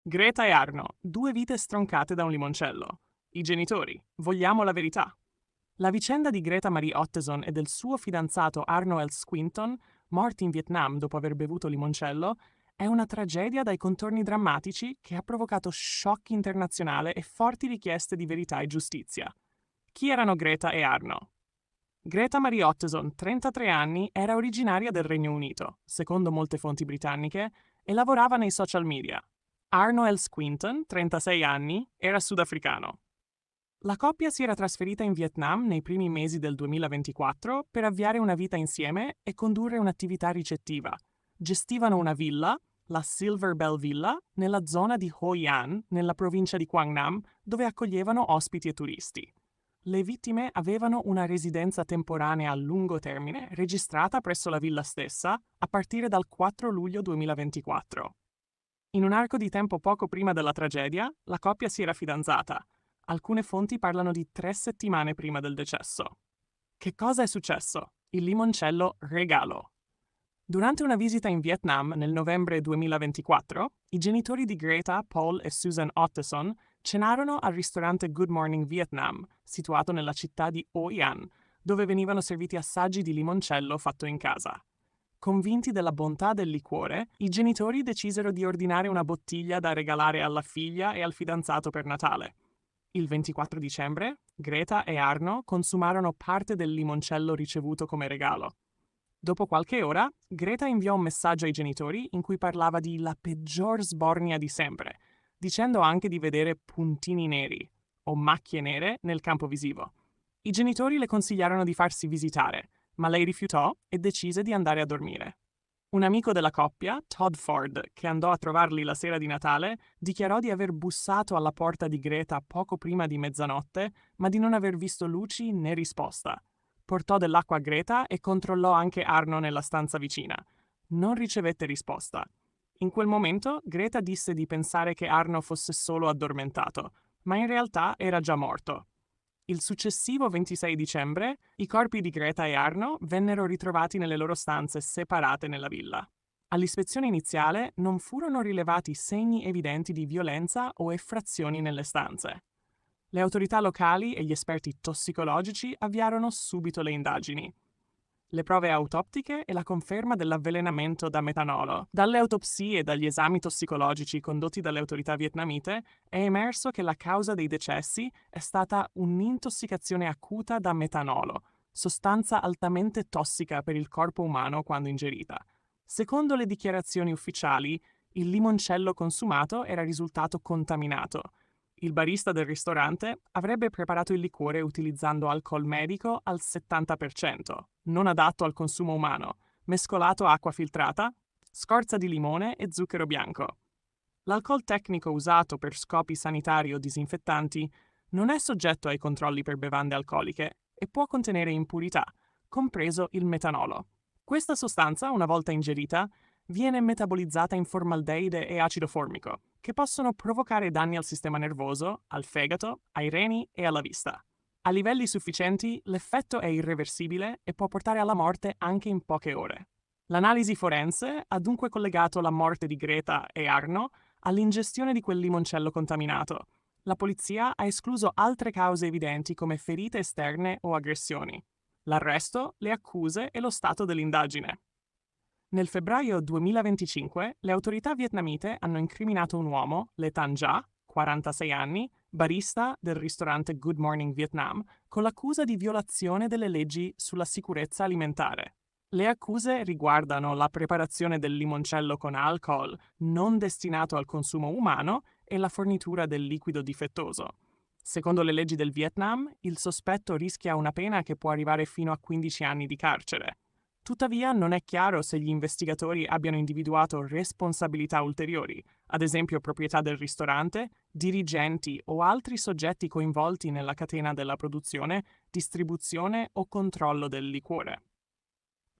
Greta e Arno, due vite stroncate da un limoncello. I genitori, vogliamo la verità. La vicenda di Greta Marie Ottesen e del suo fidanzato Arno L. Squinton, morti in Vietnam dopo aver bevuto limoncello, è una tragedia dai contorni drammatici che ha provocato shock internazionale e forti richieste di verità e giustizia. Chi erano Greta e Arno? Greta Marie Ottesen, 33 anni, era originaria del Regno Unito, secondo molte fonti britanniche, e lavorava nei social media. Arno L. Squinton, 36 anni, era sudafricano. La coppia si era trasferita in Vietnam nei primi mesi del 2024 per avviare una vita insieme e condurre un'attività ricettiva. Gestivano una villa, la Silver Bell Villa, nella zona di Hoi An, nella provincia di Quang Nam, dove accoglievano ospiti e turisti. Le vittime avevano una residenza temporanea a lungo termine registrata presso la villa stessa a partire dal 4 luglio 2024. In un arco di tempo poco prima della tragedia, la coppia si era fidanzata. Alcune fonti parlano di 3 settimane prima del decesso. Che cosa è successo? Il limoncello regalo. Durante una visita in Vietnam nel novembre 2024, i genitori di Greta, Paul e Susan Ottesen cenarono al ristorante Good Morning Vietnam, situato nella città di Hoi An, dove venivano serviti assaggi di limoncello fatto in casa. Convinti della bontà del liquore, i genitori decisero di ordinare una bottiglia da regalare alla figlia e al fidanzato per Natale. Il 24 dicembre, Greta e Arno consumarono parte del limoncello ricevuto come regalo. Dopo qualche ora, Greta inviò un messaggio ai genitori in cui parlava di la peggior sbornia di sempre, dicendo anche di vedere puntini neri o macchie nere nel campo visivo. I genitori le consigliarono di farsi visitare, ma lei rifiutò e decise di andare a dormire. Un amico della coppia, Todd Ford, che andò a trovarli la sera di Natale, dichiarò di aver bussato alla porta di Greta poco prima di mezzanotte, ma di non aver visto luci né risposta. Portò dell'acqua a Greta e controllò anche Arno nella stanza vicina. Non ricevette risposta. In quel momento Greta disse di pensare che Arno fosse solo addormentato, ma in realtà era già morto. Il successivo 26 dicembre, i corpi di Greta e Arno vennero ritrovati nelle loro stanze separate nella villa. All'ispezione iniziale non furono rilevati segni evidenti di violenza o effrazioni nelle stanze. Le autorità locali e gli esperti tossicologici avviarono subito le indagini. Le prove autoptiche e la conferma dell'avvelenamento da metanolo. Dalle autopsie e dagli esami tossicologici condotti dalle autorità vietnamite è emerso che la causa dei decessi è stata un'intossicazione acuta da metanolo, sostanza altamente tossica per il corpo umano quando ingerita. Secondo le dichiarazioni ufficiali, il limoncello consumato era risultato contaminato. Il barista del ristorante avrebbe preparato il liquore utilizzando alcol medico al 70%, non adatto al consumo umano, mescolato a acqua filtrata, scorza di limone e zucchero bianco. L'alcol tecnico usato per scopi sanitari o disinfettanti non è soggetto ai controlli per bevande alcoliche e può contenere impurità, compreso il metanolo. Questa sostanza, una volta ingerita, viene metabolizzata in formaldeide e acido formico, che possono provocare danni al sistema nervoso, al fegato, ai reni e alla vista. A livelli sufficienti, l'effetto è irreversibile e può portare alla morte anche in poche ore. L'analisi forense ha dunque collegato la morte di Greta e Arno all'ingestione di quel limoncello contaminato. La polizia ha escluso altre cause evidenti come ferite esterne o aggressioni. L'arresto, le accuse e lo stato dell'indagine. Nel febbraio 2025 le autorità vietnamite hanno incriminato un uomo, Le Tan Ja, 46 anni, barista del ristorante Good Morning Vietnam, con l'accusa di violazione delle leggi sulla sicurezza alimentare. Le accuse riguardano la preparazione del limoncello con alcol non destinato al consumo umano e la fornitura del liquido difettoso. Secondo le leggi del Vietnam, il sospetto rischia una pena che può arrivare fino a 15 anni di carcere. Tuttavia non è chiaro se gli investigatori abbiano individuato responsabilità ulteriori, ad esempio proprietà del ristorante, dirigenti o altri soggetti coinvolti nella catena della produzione, distribuzione o controllo del liquore.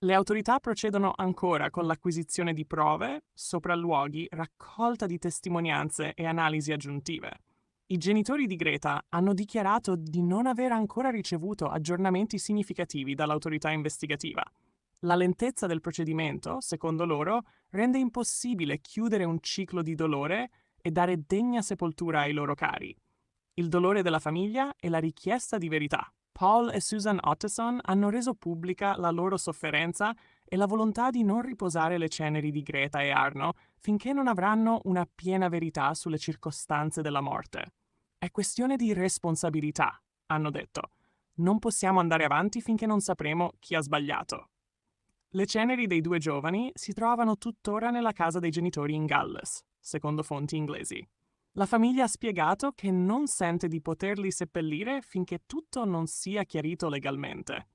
Le autorità procedono ancora con l'acquisizione di prove, sopralluoghi, raccolta di testimonianze e analisi aggiuntive. I genitori di Greta hanno dichiarato di non aver ancora ricevuto aggiornamenti significativi dall'autorità investigativa. La lentezza del procedimento, secondo loro, rende impossibile chiudere un ciclo di dolore e dare degna sepoltura ai loro cari. Il dolore della famiglia e la richiesta di verità. Paul e Susan Ottesen hanno reso pubblica la loro sofferenza e la volontà di non riposare le ceneri di Greta e Arno finché non avranno una piena verità sulle circostanze della morte. È questione di responsabilità, hanno detto. Non possiamo andare avanti finché non sapremo chi ha sbagliato. Le ceneri dei due giovani si trovano tuttora nella casa dei genitori in Galles, secondo fonti inglesi. La famiglia ha spiegato che non sente di poterli seppellire finché tutto non sia chiarito legalmente.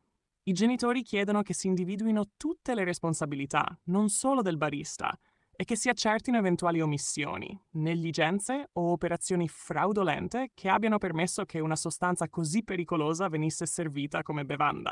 I genitori chiedono che si individuino tutte le responsabilità, non solo del barista, e che si accertino eventuali omissioni, negligenze o operazioni fraudolente che abbiano permesso che una sostanza così pericolosa venisse servita come bevanda.